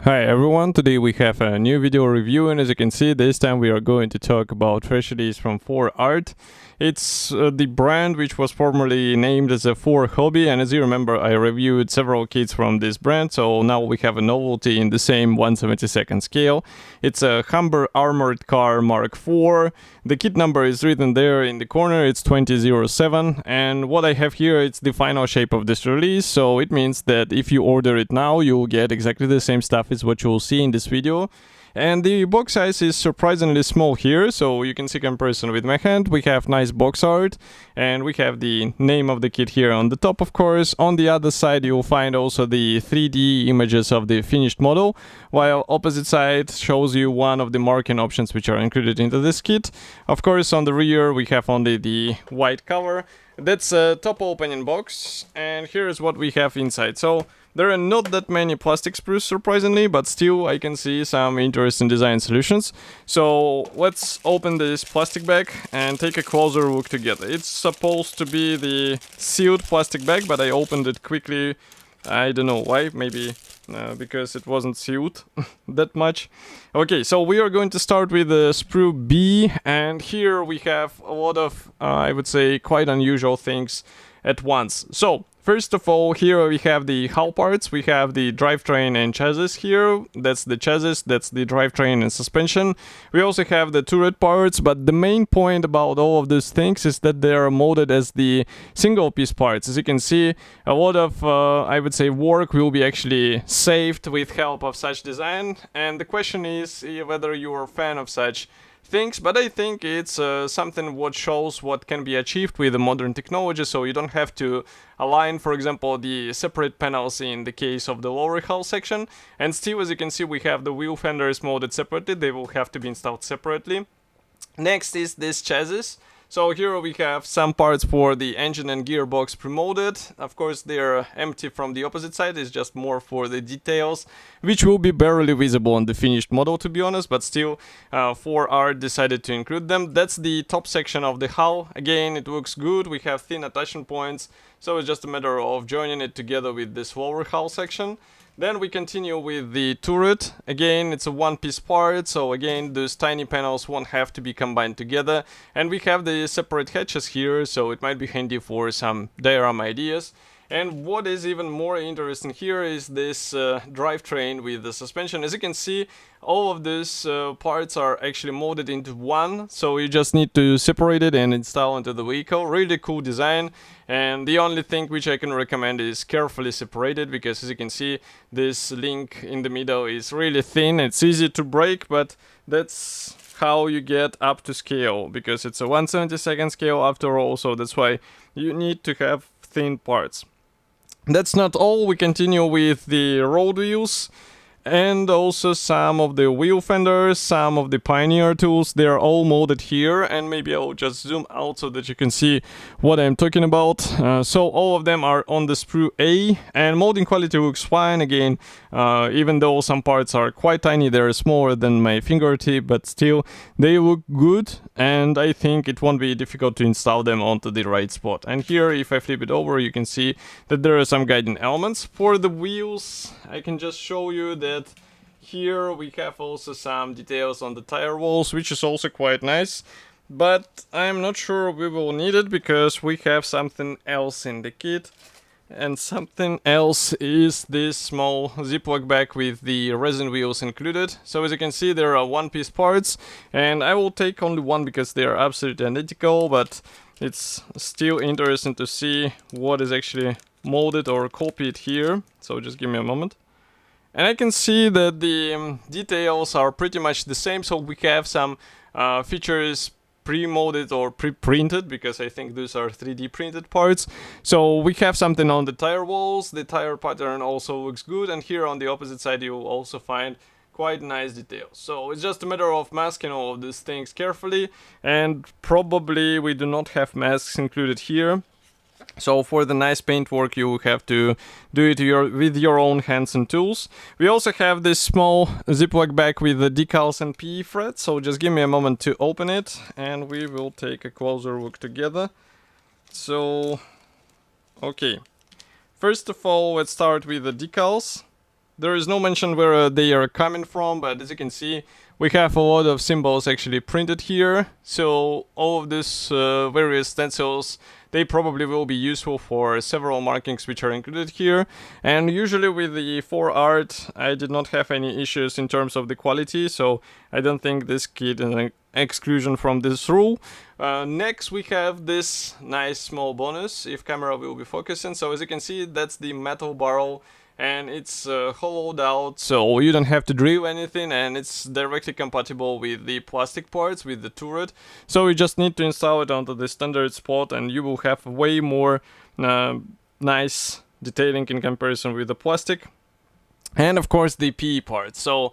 Hi everyone, today we have a new video review, and as you can see, this time we are going to talk about fresh release from Foreart. It's the brand which was formerly named as a For Hobby, and as you remember I reviewed several kits from this brand, so now we have a novelty in the same 1/72 scale. It's a Humber Armoured car Mark IV. The kit number is written there in the corner, it's 2007, and what I have here, it's the final shape of this release, so it means that if you order it now, you'll get exactly the same stuff as what you'll see in this video. And the box size is surprisingly small here, so you can see comparison with my hand. We have nice box art, and we have the name of the kit here on the top, of course. On the other side you'll find also the 3D images of the finished model, while opposite side shows you one of the marking options which are included into this kit. Of course, on the rear we have only the white cover. That's a top opening box, and here's what we have inside. So there are not that many plastic sprues, surprisingly, but still I can see some interesting design solutions. So let's open this plastic bag and take a closer look together. It's supposed to be the sealed plastic bag, but I opened it quickly. I don't know why, maybe because it wasn't sealed that much. Okay, so we are going to start with the Sprue B, and here we have a lot of, I would say, quite unusual things at once. So first of all, here we have the hull parts. We have the drivetrain and chassis here. That's the chassis, that's the drivetrain and suspension. We also have the turret parts, but the main point about all of these things is that they are molded as the single piece parts. As you can see, a lot of, I would say, work will be actually saved with help of such design. And the question is whether you are a fan of such things, but I think it's something what shows what can be achieved with the modern technology, so you don't have to align, for example, the separate panels in the case of the lower hull section, and still, as you can see, we have the wheel fenders molded separately. They will have to be installed separately. Next is this chassis. So here we have some parts for the engine and gearbox pre-molded. Of course, they're empty from the opposite side. It's just more for the details, which will be barely visible on the finished model, to be honest, but still, Foreart decided to include them. That's the top section of the hull. Again, it looks good. We have thin attachment points, so it's just a matter of joining it together with this lower hull section. Then we continue with the turret. Again, it's a one-piece part, so again, those tiny panels won't have to be combined together. And we have the separate hatches here, so it might be handy for some diorama ideas. And what is even more interesting here is this drivetrain with the suspension. As you can see, all of these parts are actually molded into one, so you just need to separate it and install into the vehicle. Really cool design, and the only thing which I can recommend is carefully separated, because as you can see, this link in the middle is really thin. It's easy to break, but that's how you get up to scale, because it's a 1/72 scale after all, so that's why you need to have thin parts. That's not all. We continue with the road wheels and also some of the wheel fenders, some of the Pioneer tools. They are all molded here, and maybe I'll just zoom out so that you can see what I'm talking about. So all of them are on the Sprue A, and molding quality looks fine. Again, even though some parts are quite tiny, they're smaller than my fingertip, but still they look good, and I think it won't be difficult to install them onto the right spot. And here, if I flip it over, you can see that there are some guiding elements. For the wheels, I can just show you that here we have also some details on the tire walls, which is also quite nice, but I'm not sure we will need it because we have something else in the kit. And something else is this small Ziploc bag with the resin wheels included. So as you can see, there are one-piece parts, and I will take only one because they are absolutely identical, but it's still interesting to see what is actually molded or copied here. So just give me a moment. And I can see that the details are pretty much the same, so we have some features pre-molded or pre-printed, because I think these are 3D printed parts. So we have something on the tire walls. The tire pattern also looks good, and here on the opposite side you will also find quite nice details. So it's just a matter of masking all of these things carefully, and probably we do not have masks included here. So for the nice paintwork, you have to do it with your own hands and tools. We also have this small Ziploc bag with the decals and PE threads. So just give me a moment to open it, and we will take a closer look together. So, okay. First of all, let's start with the decals. there is no mention where they are coming from, but as you can see, we have a lot of symbols actually printed here. So all of these various stencils, they probably will be useful for several markings which are included here. And usually with the Foreart, I did not have any issues in terms of the quality, so I don't think this kit is an exclusion from this rule. Next we have this nice small bonus, if camera will be focusing. So as you can see, that's the metal barrel, and it's hollowed out, so you don't have to drill anything, and it's directly compatible with the plastic parts, with the turret. So you just need to install it onto the standard spot, and you will have way more nice detailing in comparison with the plastic. And of course the PE parts. So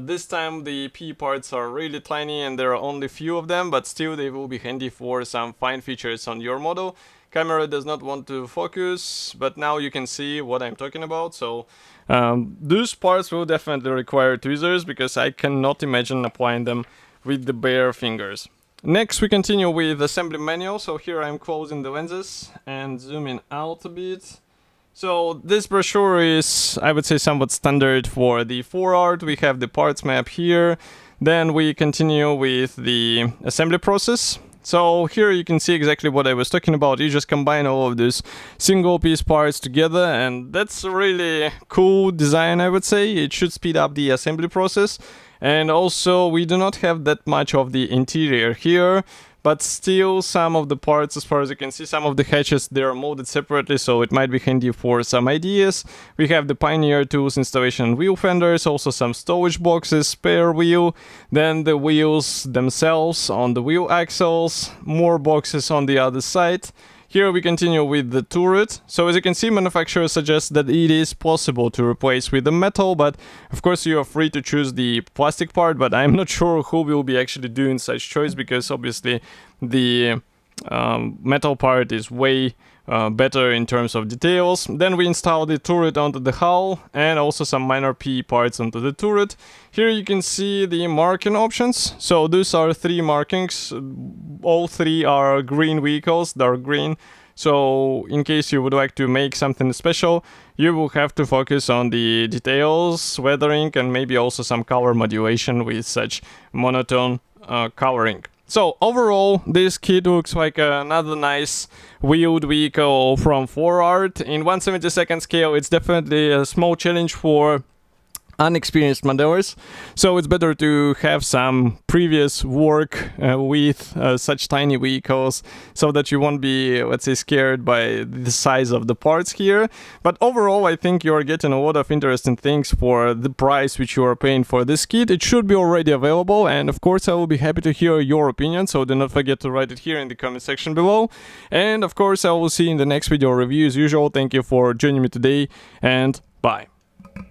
this time the PE parts are really tiny, and there are only few of them, but still they will be handy for some fine features on your model. Camera does not want to focus, but now you can see what I'm talking about. So those parts will definitely require tweezers, because I cannot imagine applying them with the bare fingers. Next we continue with assembly manual. So here I'm closing the lenses and zooming out a bit. So this brochure is, I would say, somewhat standard for the Foreart. We have the parts map here. Then we continue with the assembly process. So here you can see exactly what I was talking about. You just combine all of these single piece parts together, and that's a really cool design, I would say. It should speed up the assembly process. And also we do not have that much of the interior here, but still some of the parts, as far as you can see, some of the hatches, they are molded separately, so it might be handy for some ideas. We have the Pioneer tools, installation and wheel fenders, also some storage boxes, spare wheel, then the wheels themselves on the wheel axles, more boxes on the other side. Here we continue with the turret. So as you can see, manufacturer suggests that it is possible to replace with the metal, but of course you are free to choose the plastic part, but I'm not sure who will be actually doing such choice, because obviously the metal part is way better in terms of details. Then we install the turret onto the hull, and also some minor PE parts onto the turret. Here you can see the marking options. So these are 3 markings. All 3 are green vehicles, dark green. So in case you would like to make something special, you will have to focus on the details, weathering, and maybe also some color modulation with such monotone coloring. So overall, this kit looks like another nice wheeled vehicle from Foreart. In 1/72 scale, it's definitely a small challenge for unexperienced modelers, so it's better to have some previous work with such tiny vehicles, so that you won't be, let's say, scared by the size of the parts here. But overall, I think you are getting a lot of interesting things for the price which you are paying for this kit. It should be already available, and of course I will be happy to hear your opinion, so do not forget to write it here in the comment section below. And of course I will see you in the next video review as usual. Thank you for joining me today, and bye.